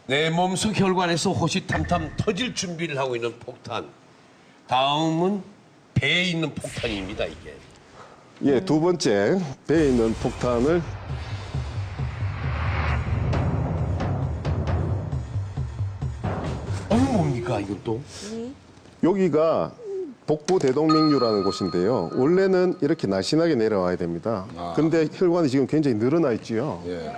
내 몸속 혈관에서 호시탐탐 터질 준비를 하고 있는 폭탄. 다음은 배에 있는 폭탄입니다, 이게. 예, 두 번째 배에 있는 폭탄을 뭡니까, 이건 또? 여기가 복부 대동맥류라는 곳인데요. 원래는 이렇게 날씬하게 내려와야 됩니다. 근데 혈관이 지금 굉장히 늘어나 있지요. 예.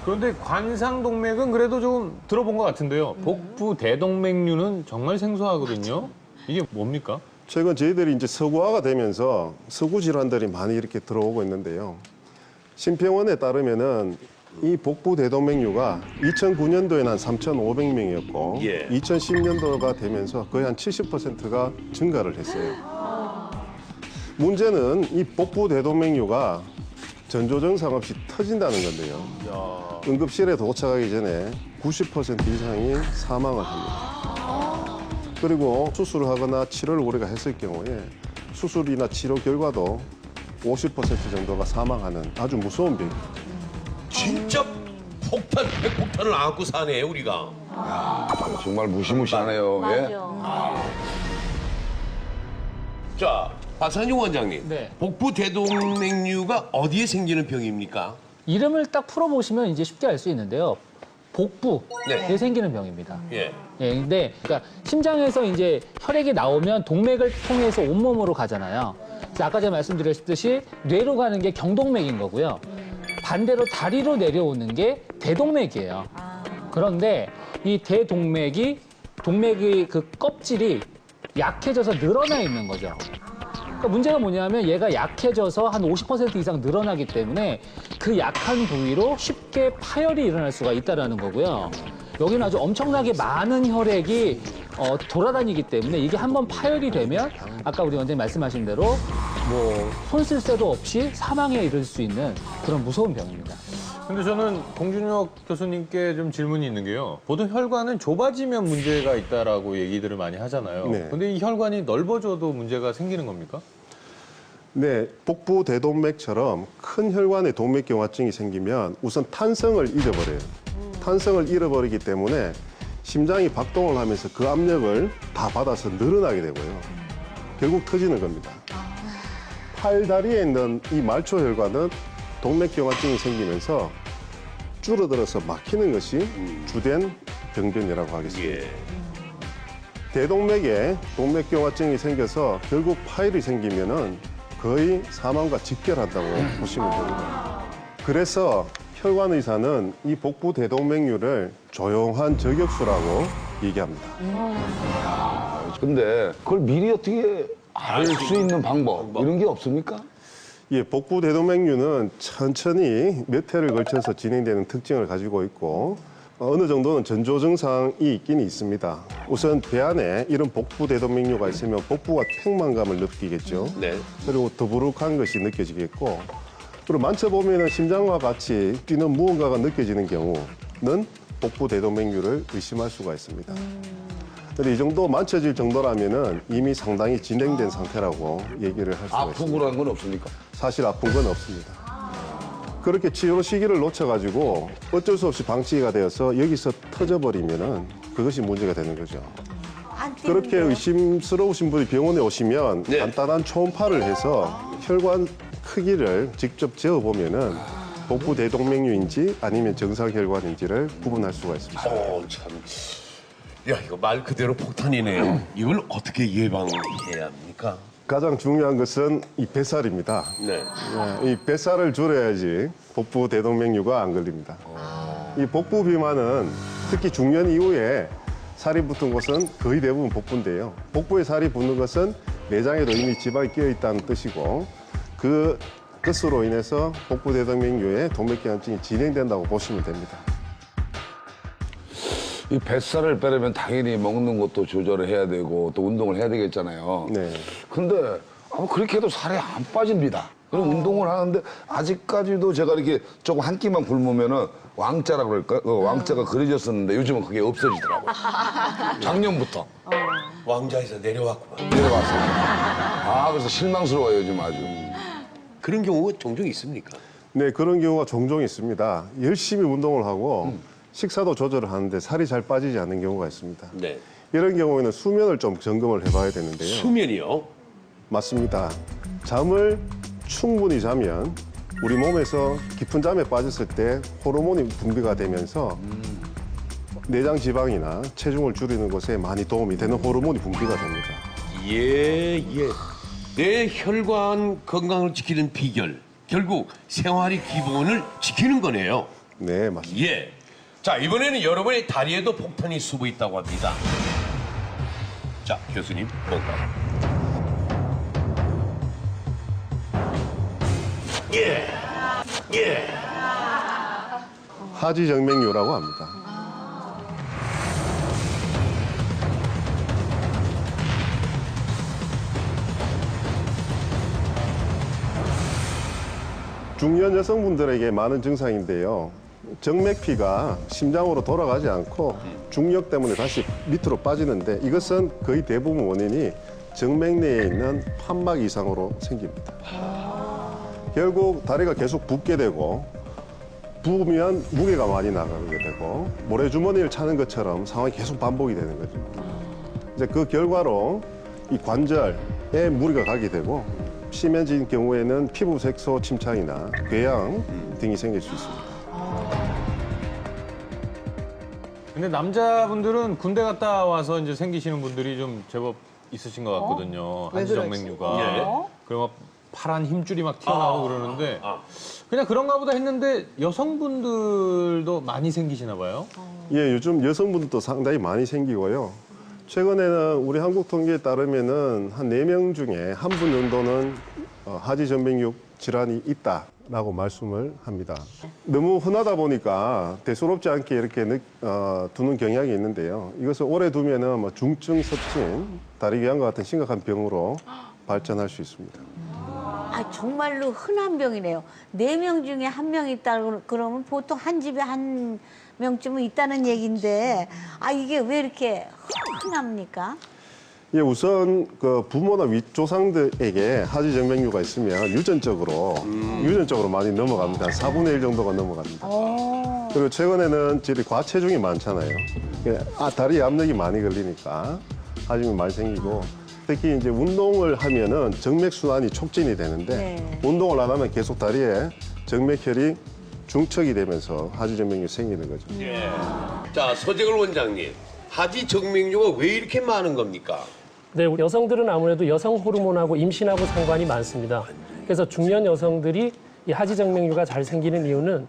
그런데 관상동맥은 그래도 좀 들어본 것 같은데요. 복부 대동맥류는 정말 생소하거든요. 이게 뭡니까? 최근 저희들이 이제 서구화가 되면서 서구 질환들이 많이 이렇게 들어오고 있는데요. 심평원에 따르면은 이 복부 대동맥류가 2009년도에는 한 3,500명이었고 예. 2010년도가 되면서 거의 한 70%가 증가를 했어요. 문제는 이 복부 대동맥류가 전조 증상 없이 터진다는 건데요. 응급실에 도착하기 전에 90% 이상이 사망을 합니다. 그리고 수술을 하거나 치료를 우리가 했을 경우에 수술이나 치료 결과도 50% 정도가 사망하는 아주 무서운 병입니다. 진짜 폭탄, 핵폭탄을 안고 사네, 우리가. 정말 무시무시하네요. 예? 맞아. 자, 박찬용 원장님. 네. 복부 대동맥류가 어디에 생기는 병입니까? 이름을 딱 풀어보시면 이제 쉽게 알 수 있는데요. 복부에 네. 생기는 병입니다. 예. 예, 근데 그러니까 심장에서 이제 혈액이 나오면 동맥을 통해서 온몸으로 가잖아요. 그래서 아까 제가 말씀드렸듯이 뇌로 가는 게 경동맥인 거고요. 반대로 다리로 내려오는 게 대동맥이에요. 그런데 이 대동맥이 동맥의 그 껍질이 약해져서 늘어나 있는 거죠. 그러니까 문제가 뭐냐면 얘가 약해져서 한 50% 이상 늘어나기 때문에 그 약한 부위로 쉽게 파열이 일어날 수가 있다는 거고요. 여기는 아주 엄청나게 많은 혈액이 돌아다니기 때문에 이게 한번 파열이 되면 아까 우리 원장님 말씀하신 대로 뭐 손 쓸 새도 없이 사망에 이를 수 있는 그런 무서운 병입니다. 근데 저는 공준혁 교수님께 좀 질문이 있는 게요. 보통 혈관은 좁아지면 문제가 있다라고 얘기들을 많이 하잖아요. 네. 근데 이 혈관이 넓어져도 문제가 생기는 겁니까? 네, 복부 대동맥처럼 큰 혈관에 동맥경화증이 생기면 우선 탄성을 잃어버려요. 탄성을 잃어버리기 때문에 심장이 박동을 하면서 그 압력을 다 받아서 늘어나게 되고요. 결국 터지는 겁니다. 팔 다리에 있는 이 말초 혈관은 동맥경화증이 생기면서 줄어들어서 막히는 것이 주된 병변이라고 하겠습니다. 예. 대동맥에 동맥경화증이 생겨서 결국 파열이 생기면은 거의 사망과 직결한다고 보시면 됩니다. 그래서 혈관 의사는 이 복부 대동맥류를 조용한 저격수라고 얘기합니다. 근데 그걸 미리 어떻게 알 수 있는 방법 이런 게 없습니까? 예, 복부 대동맥류는 천천히 몇 회를 걸쳐서 진행되는 특징을 가지고 있고 어느 정도는 전조 증상이 있긴 있습니다. 우선 배 안에 이런 복부 대동맥류가 있으면 복부가 팽만감을 느끼겠죠. 네. 그리고 더부룩한 것이 느껴지겠고 그리고 만져보면 심장과 같이 뛰는 무언가가 느껴지는 경우는 복부 대동맥류를 의심할 수가 있습니다. 근데 이 정도 만져질 정도라면은 이미 상당히 진행된 상태라고 얘기를 할 수가 있습니다. 아프고 그런 건 없습니까? 사실 아픈 건 없습니다. 그렇게 치료 시기를 놓쳐가지고 어쩔 수 없이 방치가 되어서 여기서 터져버리면은 그것이 문제가 되는 거죠. 그렇게 의심스러우신 분이 병원에 오시면 네. 간단한 초음파를 해서 혈관 크기를 직접 재어보면은 복부 대동맥류인지 아니면 정상혈관인지를 구분할 수가 있습니다. 참. 야, 이거 말 그대로 폭탄이네요. 이걸 어떻게 예방해야 합니까? 가장 중요한 것은 이 뱃살입니다. 네. 예, 이 뱃살을 줄여야지 복부 대동맥류가 안 걸립니다. 이 복부 비만은 특히 중년 이후에 살이 붙은 곳은 거의 대부분 복부인데요. 복부에 살이 붙는 것은 내장에도 이미 지방이 끼어 있다는 뜻이고 그것으로 인해서 복부 대동맥류의 동맥경화증이 진행된다고 보시면 됩니다. 이 뱃살을 빼려면 당연히 먹는 것도 조절을 해야 되고 또 운동을 해야 되겠잖아요. 네. 근데 그렇게 해도 살이 안 빠집니다. 그럼 운동을 하는데 아직까지도 제가 이렇게 조금 한 끼만 굶으면은 왕자라 그럴까? 왕자가 그려졌었는데 요즘은 그게 없어지더라고요. 작년부터 왕자에서 내려왔구만. 내려왔어요. 아, 그래서 실망스러워요, 요즘 아주. 그런 경우가 종종 있습니까? 네, 그런 경우가 종종 있습니다. 열심히 운동을 하고 식사도 조절을 하는데 살이 잘 빠지지 않는 경우가 있습니다. 네. 이런 경우에는 수면을 좀 점검을 해봐야 되는데요. 수면이요? 맞습니다. 잠을 충분히 자면 우리 몸에서 깊은 잠에 빠졌을 때 호르몬이 분비가 되면서 내장 지방이나 체중을 줄이는 것에 많이 도움이 되는 호르몬이 분비가 됩니다. 예, 예. 내 혈관 건강을 지키는 비결. 결국 생활의 기본을 지키는 거네요. 네, 맞습니다. 예. 자, 이번에는 여러분의 다리에도 폭탄이 숨어 있다고 합니다. 자, 교수님, 뭔가요? 예. 예. 하지정맥류라고 합니다. 중년 여성분들에게 많은 증상인데요. 정맥피가 심장으로 돌아가지 않고 중력 때문에 다시 밑으로 빠지는데 이것은 거의 대부분 원인이 정맥 내에 있는 판막 이상으로 생깁니다. 결국 다리가 계속 붓게 되고 부으면 무게가 많이 나가게 되고 모래주머니를 차는 것처럼 상황이 계속 반복이 되는 거죠. 이제 그 결과로 이 관절에 무리가 가게 되고 심해진 경우에는 피부 색소 침착이나 궤양 등이 생길 수 있습니다. 근데 남자분들은 군대 갔다 와서 이제 생기시는 분들이 좀 제법 있으신 것 같거든요. 하지정맥류가. 예. 그리고 막 파란 힘줄이 막 튀어나오고 그러는데 그냥 그런가 보다 했는데 여성분들도 많이 생기시나 봐요. 예, 요즘 여성분들도 상당히 많이 생기고요. 최근에는 우리 한국 통계에 따르면은 한 4명 중에 1분 정도는 하지정맥류 질환이 있다라고 말씀을 합니다. 너무 흔하다 보니까 대수롭지 않게 이렇게 두는 경향이 있는데요. 이것을 오래 두면은 뭐 중증 섭진, 다리궤양과 같은 심각한 병으로 발전할 수 있습니다. 아, 정말로 흔한 병이네요. 4명 중에 1명 있다 그러면 보통 한 집에 한 명쯤은 있다는 얘기인데 아, 이게 왜 이렇게 흔합니까? 예, 우선 그 부모나 윗조상들에게 하지정맥류가 있으면 유전적으로 많이 넘어갑니다. 4분의 1 정도가 넘어갑니다. 그리고 최근에는 저희 과체중이 많잖아요. 다리에 압력이 많이 걸리니까 하지정맥 많이 생기고 특히 이제 운동을 하면은 정맥 순환이 촉진이 되는데 네. 운동을 안 하면 계속 다리에 정맥혈이 중척이 되면서 하지정맥류 생기는 거죠. 예. 자, 서재걸 원장님. 하지정맥류가 왜 이렇게 많은 겁니까? 네, 우리 여성들은 아무래도 여성 호르몬하고 임신하고 상관이 많습니다. 그래서 중년 여성들이 이 하지정맥류가 잘 생기는 이유는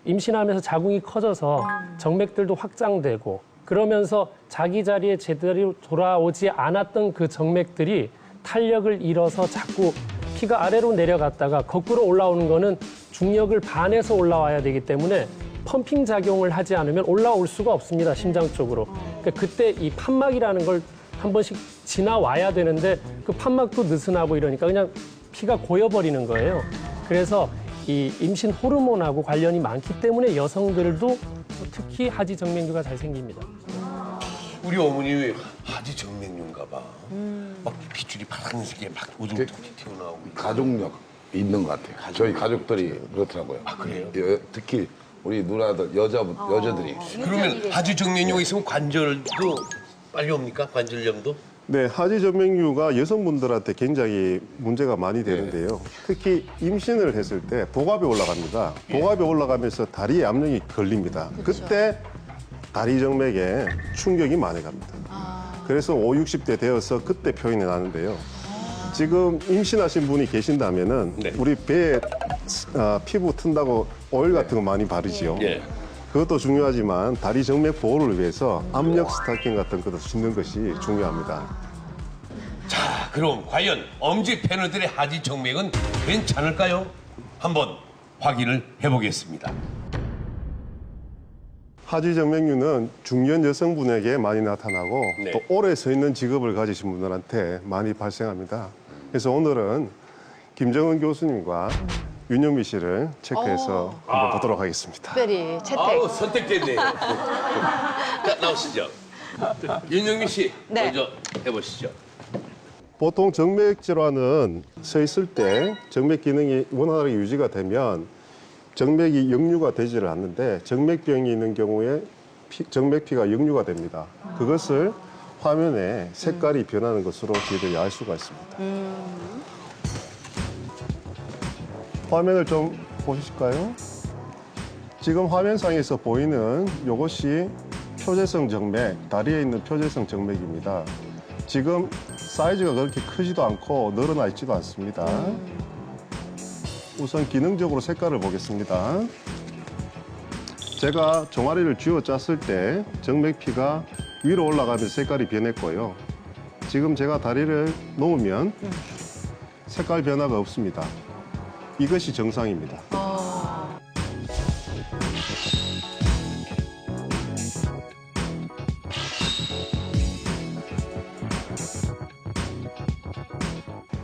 임신하면서 자궁이 커져서 정맥들도 확장되고 그러면서 자기 자리에 제대로 돌아오지 않았던 그 정맥들이 탄력을 잃어서 자꾸 피가 아래로 내려갔다가 거꾸로 올라오는 거는 중력을 반해서 올라와야 되기 때문에 펌핑 작용을 하지 않으면 올라올 수가 없습니다, 심장 쪽으로. 그러니까 그때 이 판막이라는 걸 한 번씩 지나와야 되는데 그 판막도 느슨하고 이러니까 그냥 피가 고여버리는 거예요. 그래서 이 임신 호르몬하고 관련이 많기 때문에 여성들도 특히 하지정맥류가 잘 생깁니다. 우리 어머님이 하지정맥류인가 봐. 막 핏줄이 파란색에 막 우중충이 튀어나오고. 가족력 있는 것 같아요. 저희 가족들이 그렇더라고요. 아, 그래요? 특히 우리 누나들, 여자들이. 그러면 하지정맥류가 있으면 관절도 빨리 옵니까? 관절염도? 네, 하지정맥류가 여성분들한테 굉장히 문제가 많이 되는데요. 특히 임신을 했을 때 복압이 올라갑니다. 복압이 올라가면서 다리에 압력이 걸립니다. 그때 다리 정맥에 충격이 많이 갑니다. 그래서 50, 60대 되어서 그때 표현이 나는데요. 지금 임신하신 분이 계신다면은 네. 우리 배에 피부 튼다고 오일 같은 거 많이 바르지요. 예. 그것도 중요하지만 다리 정맥 보호를 위해서 압력 스타킹 같은 것도 신는 것이 중요합니다. 자, 그럼 과연 엄지 패널들의 하지정맥은 괜찮을까요? 한번 확인을 해보겠습니다. 하지정맥류는 중년 여성분에게 많이 나타나고 네. 또 오래 서 있는 직업을 가지신 분들한테 많이 발생합니다. 그래서 오늘은 김정은 교수님과 윤영미 씨를 체크해서 한번 보도록 하겠습니다. 특별히 채택. 아우, 선택됐네요. 자, 나오시죠. 윤영미 씨, 네. 먼저 해보시죠. 보통 정맥 질환은 서 있을 때 정맥 기능이 원활하게 유지가 되면 정맥이 역류가 되지를 않는데 정맥병이 있는 경우에 정맥피가 역류가 됩니다. 그것을 화면에 색깔이 변하는 것으로 저희들이 알 수가 있습니다. 화면을 좀 보실까요? 지금 화면상에서 보이는 이것이 표재성 정맥, 다리에 있는 표재성 정맥입니다. 지금 사이즈가 그렇게 크지도 않고 늘어나 있지도 않습니다. 우선 기능적으로 색깔을 보겠습니다. 제가 종아리를 쥐어 짰을 때 정맥피가 위로 올라가면서 색깔이 변했고요. 지금 제가 다리를 놓으면 색깔 변화가 없습니다. 이것이 정상입니다.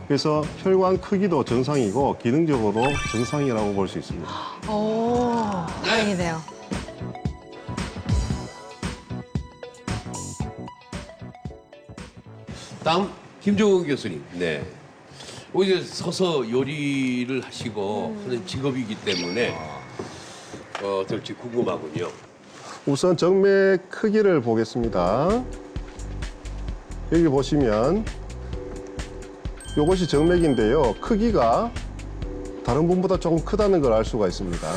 그래서 혈관 크기도 정상이고 기능적으로 정상이라고 볼 수 있습니다. 오, 다행이네요. 다음 김종훈 교수님. 네. 오히려 서서 요리를 하시고 하는 직업이기 때문에 어떨지 궁금하군요. 우선 정맥 크기를 보겠습니다. 여기 보시면 이것이 정맥인데요. 크기가 다른 분보다 조금 크다는 걸 알 수가 있습니다.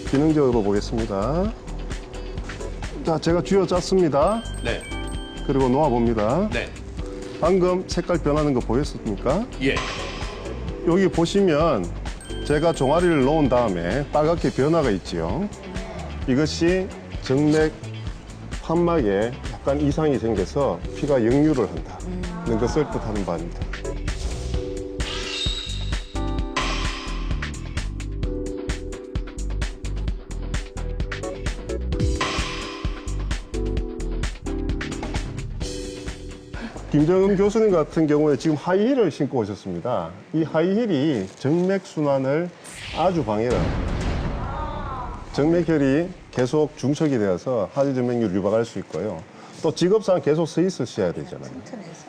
기능적으로 보겠습니다. 자, 제가 쥐어짰습니다. 네. 그리고 놓아봅니다. 네. 방금 색깔 변하는 거 보였습니까? 예. 여기 보시면 제가 종아리를 놓은 다음에 빨갛게 변화가 있지요. 이것이 정맥 판막에 약간 이상이 생겨서 피가 역류를 한다는 것을 뜻하는 바입니다. 김정은 교수님 같은 경우에 지금 하이힐을 신고 오셨습니다. 이 하이힐이 정맥 순환을 아주 방해를 합니다. 정맥혈이 계속 중척이 되어서 하지정맥류를 유발할 수 있고요. 또 직업상 계속 서 있으셔야 되잖아요.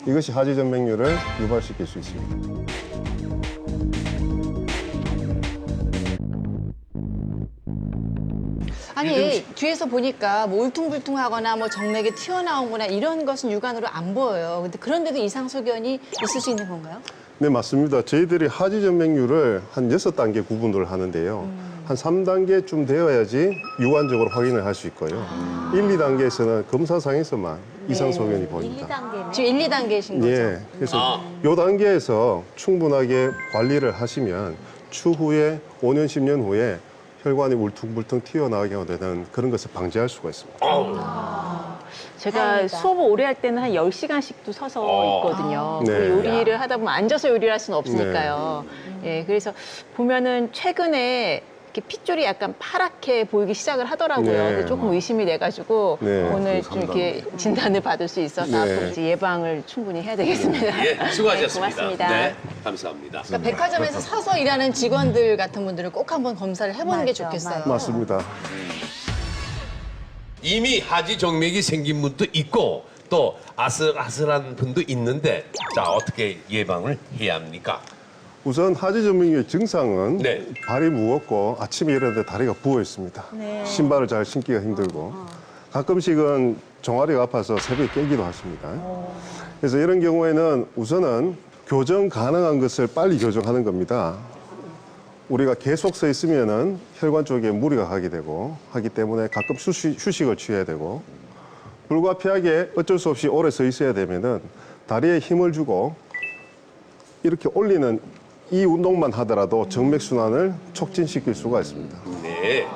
이것이 하지정맥류를 유발시킬 수 있습니다. 아니, 뒤에서 보니까 뭐 울퉁불퉁하거나 뭐 정맥이 튀어나오거나 이런 것은 육안으로 안 보여요. 근데 그런데도 이상 소견이 있을 수 있는 건가요? 네, 맞습니다. 저희들이 하지정맥류를 한 6단계 구분을 하는데요. 한 3단계쯤 되어야지 육안적으로 확인을 할 수 있고요. 1, 2단계에서는 검사상에서만 이상 소견이 보입니다. 1, 2단계는 지금 1, 2단계이신 거죠? 예, 그래서 이 단계에서 충분하게 관리를 하시면 추후에 5년, 10년 후에 혈관이 울퉁불퉁 튀어나오게 되는 그런 것을 방지할 수가 있습니다. 제가 다행이다. 수업을 오래 할 때는 한 10시간씩도 서서 있거든요. 네. 그 요리를 하다 보면 앉아서 요리를 할 수는 없으니까요. 예, 그래서 보면은 최근에 이렇게 핏줄이 약간 파랗게 보이기 시작을 하더라고요. 네. 그래서 조금 의심이 돼가지고 네. 오늘 좀 이렇게 진단을 받을 수 있어서 네. 앞으로 이제 예방을 충분히 해야 되겠습니다. 예, 수고하셨습니다. 네, 고맙습니다. 네, 감사합니다. 그러니까 백화점에서 사서 일하는 직원들 같은 분들은 꼭 한번 검사를 해보는 게 맞아, 좋겠어요. 맞아. 맞습니다. 이미 하지정맥이 생긴 분도 있고 또 아슬아슬한 분도 있는데 자 어떻게 예방을 해야 합니까? 우선 하지정맥류의 증상은 네. 발이 무겁고 아침에 일어났는데 다리가 부어 있습니다. 신발을 잘 신기가 힘들고 가끔씩은 종아리가 아파서 새벽에 깨기도 하십니다. 그래서 이런 경우에는 우선은 교정 가능한 것을 빨리 교정하는 겁니다. 우리가 계속 서 있으면은 혈관 쪽에 무리가 가게 되고 하기 때문에 가끔 휴식을 취해야 되고 불가피하게 어쩔 수 없이 오래 서 있어야 되면은 다리에 힘을 주고 이렇게 올리는 이 운동만 하더라도 정맥 순환을 촉진시킬 수가 있습니다. 네.